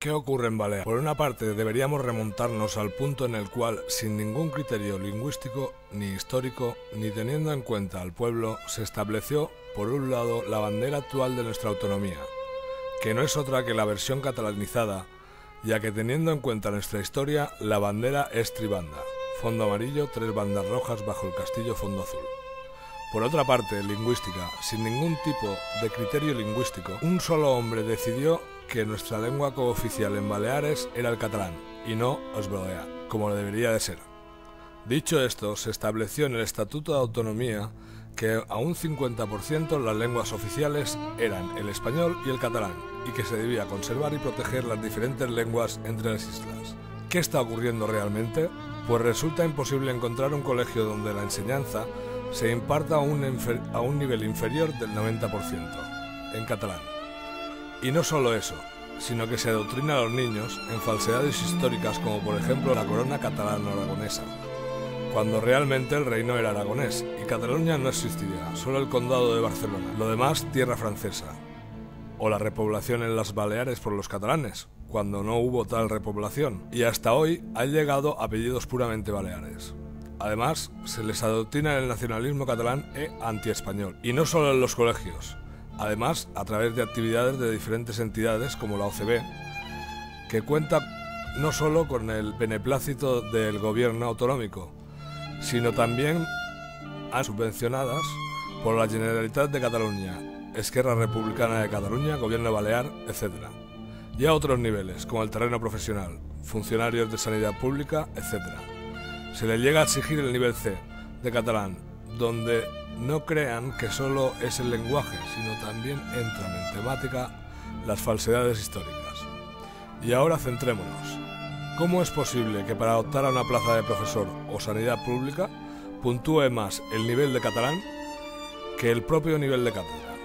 ¿Qué ocurre en Baleares? Por una parte, deberíamos remontarnos al punto en el cual, sin ningún criterio lingüístico ni histórico, ni teniendo en cuenta al pueblo, se estableció, por un lado, la bandera actual de nuestra autonomía, que no es otra que la versión catalanizada, ya que teniendo en cuenta nuestra historia, la bandera es tribanda, fondo amarillo, 3 bandas rojas bajo el castillo fondo azul. Por otra parte, lingüística, sin ningún tipo de criterio lingüístico, un solo hombre decidió que nuestra lengua cooficial en Baleares era el catalán, y no el balear, como debería de ser. Dicho esto, se estableció en el Estatuto de Autonomía que a un 50% las lenguas oficiales eran el español y el catalán, y que se debía conservar y proteger las diferentes lenguas entre las islas. ¿Qué está ocurriendo realmente? Pues resulta imposible encontrar un colegio donde la enseñanza se imparta a un nivel inferior del 90% en catalán. Y no solo eso, sino que se adoctrina a los niños en falsedades históricas como por ejemplo la corona catalano-aragonesa, cuando realmente el reino era aragonés y Cataluña no existiría, solo el condado de Barcelona, lo demás tierra francesa. O la repoblación en las Baleares por los catalanes, cuando no hubo tal repoblación, y hasta hoy han llegado apellidos puramente baleares. Además, se les adoctrina en el nacionalismo catalán e antiespañol, y no solo en los colegios. Además, a través de actividades de diferentes entidades como la OCB, que cuenta no solo con el beneplácito del gobierno autonómico, sino también subvencionadas por la Generalitat de Cataluña, Esquerra Republicana de Cataluña, Gobierno Balear, etc. Y a otros niveles, como el terreno profesional, funcionarios de sanidad pública, etc. Se le llega a exigir el nivel C de catalán, donde no crean que solo es el lenguaje, sino también entran en temática las falsedades históricas. Y ahora centrémonos. ¿Cómo es posible que para optar a una plaza de profesor o sanidad pública puntúe más el nivel de catalán que el propio nivel de cátedra?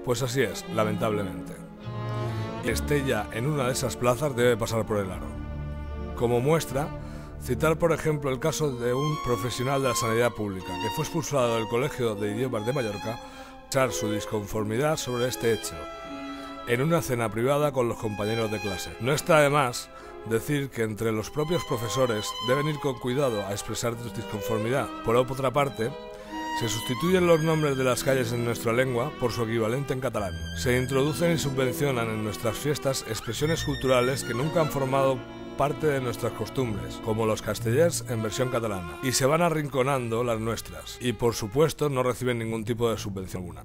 Pues así es, lamentablemente. Y esté ya en una de esas plazas debe pasar por el aro. Como muestra, citar por ejemplo el caso de un profesional de la sanidad pública que fue expulsado del Colegio de Idiomas de Mallorca por expresar su disconformidad sobre este hecho en una cena privada con los compañeros de clase. No está de más decir que entre los propios profesores deben ir con cuidado a expresar su disconformidad. Por otra parte, se sustituyen los nombres de las calles en nuestra lengua por su equivalente en catalán. Se introducen y subvencionan en nuestras fiestas expresiones culturales que nunca han formado parte de nuestras costumbres, como los castellers en versión catalana, y se van arrinconando las nuestras, y por supuesto no reciben ningún tipo de subvención alguna.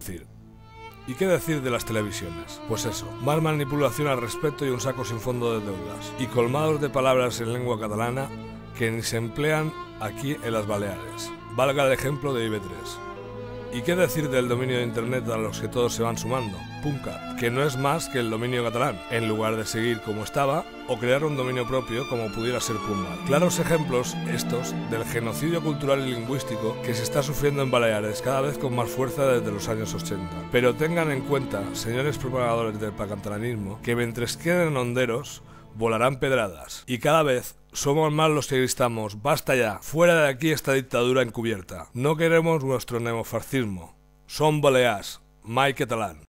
¿Y qué decir de las televisiones? Pues eso, más manipulación al respecto y un saco sin fondo de deudas, y colmados de palabras en lengua catalana que ni se emplean aquí en las Baleares. Valga el ejemplo de IB3. ¿Y qué decir del dominio de internet a los que todos se van sumando? Puncat, que no es más que el dominio catalán, en lugar de seguir como estaba o crear un dominio propio como pudiera ser Pumba. Claros ejemplos estos del genocidio cultural y lingüístico que se está sufriendo en Baleares cada vez con más fuerza desde los años 80. Pero tengan en cuenta, señores propagadores del catalanismo, que mientras queden honderos, volarán pedradas. Y cada vez somos más los que gritamos: ¡basta ya! ¡Fuera de aquí esta dictadura encubierta! No queremos nuestro neofascismo. Som balears, mai catalán.